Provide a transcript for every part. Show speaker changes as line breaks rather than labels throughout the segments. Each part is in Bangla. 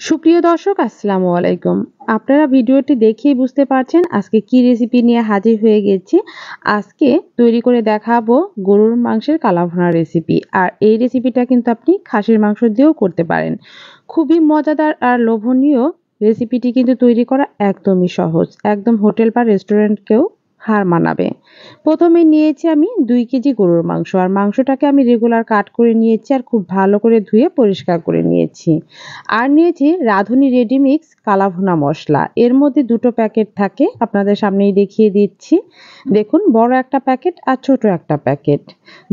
সুপ্রিয় দর্শক আসসালামু আলাইকুম। আপনারা ভিডিওটি দেখেই বুঝতে পারছেন আজকে কি রেসিপি নিয়ে হাজির হয়ে গেছি। আজকে তৈরি করে দেখাবো গরুর মাংসের কালাভুনা রেসিপি। আর এই রেসিপিটা কিন্তু আপনি খাসির মাংস দিয়েও করতে পারেন। খুবই মজাদার আর লোভনীয় রেসিপিটি কিন্তু তৈরি করা একদমই সহজ। একদম হোটেল বা রেস্টুরেন্টকেও হার মানাবে। প্রথমে নিয়েছি আমি ২ কেজি গরুর মাংস। আর মাংসটাকে আমি রেগুলার কাট করে নিয়েছি আর খুব ভালো করে ধুয়ে পরিষ্কার করে নিয়েছি। আর নিয়েছি রাঁধুনি রেডিমিক্স কালাভুনা মসলা। এর মধ্যে ২টো প্যাকেট থাকে, আপনাদের সামনেই দেখিয়ে দিচ্ছি। দেখুন, বড় একটা প্যাকেট আর ছোট একটা প্যাকেট।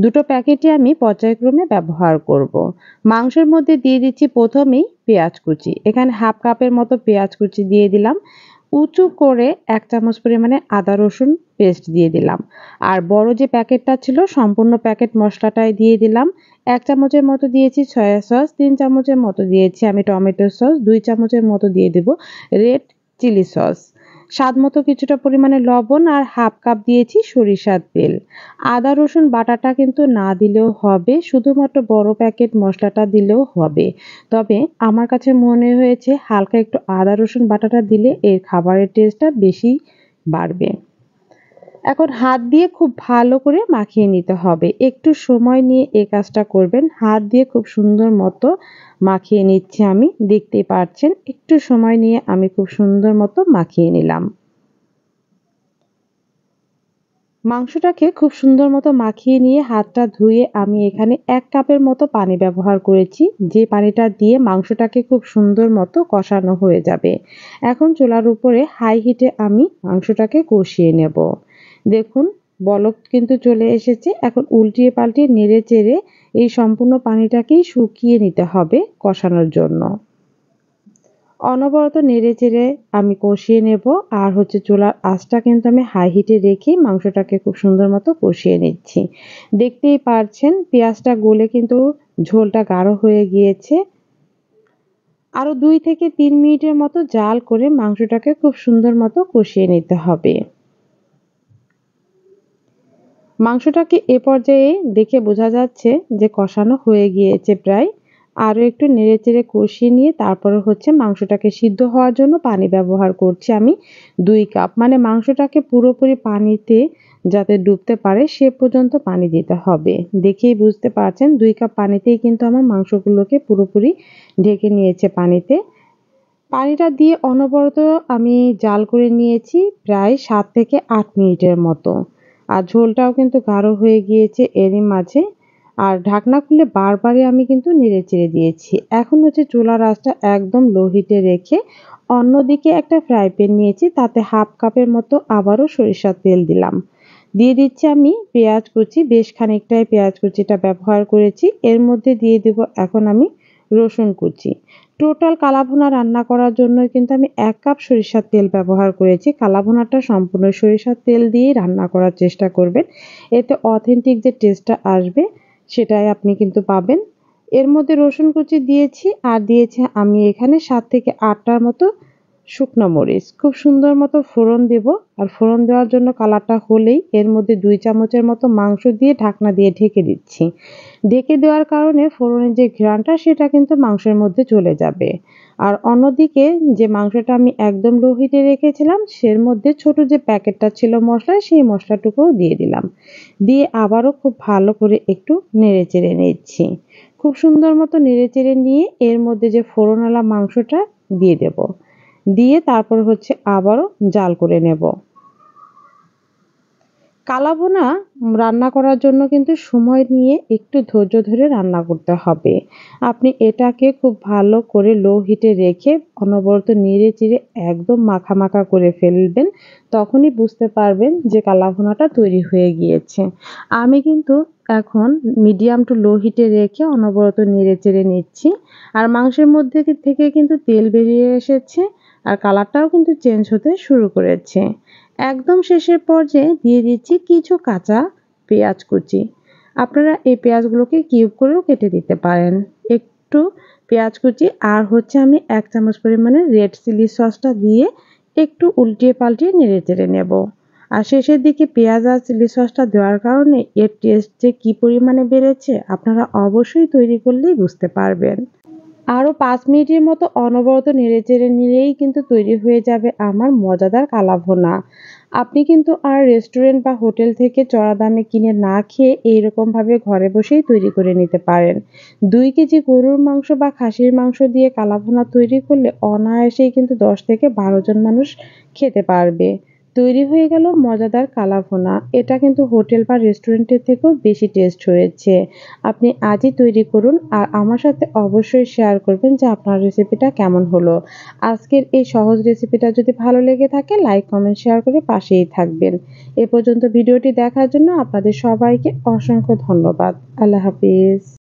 ২টো প্যাকেটই আমি পর্যায়ক্রমে ব্যবহার করব। মাংসের মধ্যে দিয়ে দিচ্ছি প্রথমেই পেঁয়াজ কুচি। এখানে হাফ কাপের মতো পেঁয়াজ কুচি দিয়ে দিলাম। উঁচু করে ১ চামচ পরিমাণে আদা রসুন পেস্ট দিয়ে দিলাম। আর বড় যে প্যাকেটটা ছিল সম্পূর্ণ প্যাকেট মসলাটাই দিয়ে দিলাম। ১ চামচের মতো দিয়েছি সয়া সস, ৩ চামচের মতো দিয়েছি আমি টমেটো সস, ২ চামচের মতো দিয়ে দেব রেড চিলি সস। স্বাদ মতো কিছুটা পরিমাণে লবণ আর হাফ কাপ দিয়েছি সরিষার তেল। আদা রসুন বাটাটা কিন্তু না দিলেও হবে, শুধুমাত্র বড় প্যাকেট মসলাটা দিলেও হবে। তবে আমার কাছে মনে হয়েছে হালকা একটু আদা রসুন বাটাটা দিলে এর খাবারের টেস্টটা বেশি বাড়বে। এখন হাত দিয়ে খুব ভালো করে মাখিয়ে নিতে হবে। একটু সময় নিয়ে এই কাজটা করবেন। হাত দিয়ে খুব সুন্দর মতো মাখিয়ে নিচ্ছি আমি। দেখতেই পাচ্ছেন একটু সময় নিয়ে আমি খুব সুন্দর মতো মাখিয়ে নিলাম। মাংসটাকে খুব সুন্দর মতো মাখিয়ে নিয়ে হাতটা ধুয়ে আমি এখানে ১ কাপের মতো পানি ব্যবহার করেছি। যে পানিটা দিয়ে মাংসটাকে খুব সুন্দর মতো কষানো হয়ে যাবে। এখন চুলার উপরে হাই হিটে আমি মাংসটাকে কষিয়ে নেব। দেখুন, বলক কিন্তু চলে এসেছে। এখন উল্টিয়ে পাল্টিয়ে নেড়ে চেড়ে এই সম্পূর্ণ পানিটাকেই শুকিয়ে নিতে হবে কষানোর জন্য। অনবরত নেড়েচেড়ে আমি কষিয়ে নেব। আর চুলার আঁচটা কিন্তু আমি হাই হিটে রেখেই মাংসটাকে খুব সুন্দর মতো কষিয়ে নিচ্ছি। দেখতেই পারছেন পেঁয়াজটা গলে কিন্তু ঝোলটা গাঢ় হয়ে গিয়েছে। আরো ২ থেকে ৩ মিনিটের মতো জাল করে মাংসটাকে খুব সুন্দর মতো কষিয়ে নিতে হবে। মাংসটাকে এ পর্যায়ে দেখে বোঝা যাচ্ছে যে কষানো হয়ে গিয়েছে প্রায়। আরও একটু নেড়েচেড়ে কষিয়ে নিয়ে তারপরে মাংসটাকে সিদ্ধ হওয়ার জন্য পানি ব্যবহার করছি আমি ২ কাপ। মানে মাংসটাকে পুরোপুরি পানিতে যাতে ডুবতে পারে সে পর্যন্ত পানি দিতে হবে। দেখেই বুঝতে পারছেন ২ কাপ পানিতেই কিন্তু আমার মাংসগুলোকে পুরোপুরি ঢেকে নিয়েছে পানিতে। পানিটা দিয়ে অনবরত আমি জাল করে নিয়েছি প্রায় ৭ থেকে ৮ মিনিটের মতো। আর ঝোলটাও কিন্তু গাঢ় হয়ে গিয়েছে এরই মাঝে। আর ঢাকনা খুলে বারবারই আমি কিন্তু নেড়েচেড়ে দিয়েছি। এখন চুলার আঁচটা একদম লো হিটে রেখে অন্যদিকে একটা ফ্রাই প্যান নিয়েছি, তাতে হাফ কাপের মতো আবারও সরিষার তেল দিলাম। দিয়ে দিচ্ছি আমি পেঁয়াজ কুচি, বেশ খানিকটাই পেঁয়াজ কুচিটা ব্যবহার করেছি। এর মধ্যে দিয়ে দেব এখন আমি রসুন কুচি। টোটাল কালাভুনা রান্না করার জন্যই কিন্তু আমি ১ কাপ সরিষার তেল ব্যবহার করেছি। কালাভুনাটা সম্পূর্ণ সরিষার তেল দিয়েই রান্না করার চেষ্টা করবেন। এতে অথেন্টিক যে টেস্টটা আসবে সেটাই আপনি কিন্তু পাবেন। এর মধ্যে রসুন কুচি দিয়েছি আর দিয়েছি আমি এখানে ৭ থেকে ৮ টার মতো শুকনো মরিচ। খুব সুন্দর মতো ফোড়ন দেব। আর ফোড়ন দেওয়ার জন্য কালারটা হলেই এর মধ্যে ২ চামচের মতো মাংস দিয়ে ঢাকনা দিয়ে ঢেকে দিচ্ছি। ঢেকে দেওয়ার কারণে ফোড়নের যে ঘ্রাণটা সেটা কিন্তু মাংসের মধ্যে চলে যাবে। আর অন্যদিকে যে মাংসটা আমি একদম লো হিটে রেখেছিলাম সের মধ্যে ছোট যে প্যাকেটটা ছিল মসলার সেই মসলাটুকুও দিয়ে দিলাম। দিয়ে আবারও খুব ভালো করে একটু নেড়েচেড়ে নিচ্ছি। খুব সুন্দর মতো নেড়েচেড়ে নিয়ে এর মধ্যে যে ফোড়নওয়ালা মাংসটা দিয়ে দেব। দিয়ে তারপর আবারও জাল করে নেব। কালাভুনা রান্না করার জন্য কিন্তু সময় নিয়ে একটু ধৈর্য ধরে রান্না করতে হবে। আপনি এটাকে খুব ভালো করে লো হিটে রেখে অনবরত নেড়ে চেড়ে একদম মাখা মাখা করে ফেলবেন। তখনই বুঝতে পারবেন যে কালাভুনাটা তৈরি হয়ে গিয়েছে। আমি কিন্তু এখন মিডিয়াম টু লো হিটে রেখে অনবরত নেড়ে চেড়ে নিচ্ছি। আর মাংসের মধ্যে থেকে কিন্তু তেল বেরিয়ে এসেছে। আর কালারটাও কিন্তু চেঞ্জ হতে শুরু করেছে। একদম শেষের পর্যায়ে দিয়ে দিচ্ছি কিছু কাঁচা পেঁয়াজ কুচি। আপনারা এই পেঁয়াজগুলোকে কিউব করেও কেটে দিতে পারেন। একটু পেঁয়াজ কুচি আর আমি ১ চামচ পরিমাণে রেড চিলি সসটা দিয়ে একটু উল্টিয়ে পাল্টিয়ে নেড়ে চেড়ে নেব। আর শেষের দিকে পেঁয়াজ আর চিলি সসটা দেওয়ার কারণে এর টেস্ট যে কী পরিমাণে বেড়েছে আপনারা অবশ্যই তৈরি করলেই বুঝতে পারবেন। আরও ৫ মিনিটের মতো অনবরত নেড়েচেড়ে নিলেই কিন্তু তৈরি হয়ে যাবে আমার মজাদার কালাভুনা। আপনি কিন্তু আর রেস্টুরেন্ট বা হোটেল থেকে চড়া দামে কিনে না খেয়ে এইরকমভাবে ঘরে বসেই তৈরি করে নিতে পারেন। ২ কেজি গরুর মাংস বা খাসির মাংস দিয়ে কালাভুনা তৈরি করলে অনায়াসেই কিন্তু ১০ থেকে ১২ জন মানুষ খেতে পারবে। তৈরি হয়ে গেল মজাদার কালাভুনা। এটা কিন্তু হোটেল বা রেস্টুরেন্টের থেকেও বেশি টেস্ট হয়েছে। আপনি আজই তৈরি করুন আর আমার সাথে অবশ্যই শেয়ার করবেন যে আপনার রেসিপিটা কেমন হলো। আজকের এই সহজ রেসিপিটা যদি ভালো লেগে থাকে লাইক, কমেন্ট, শেয়ার করে পাশেই থাকবেন। এ পর্যন্ত ভিডিওটি দেখার জন্য আপনাদের সবাইকে অসংখ্য ধন্যবাদ। আল্লাহ হাফিজ।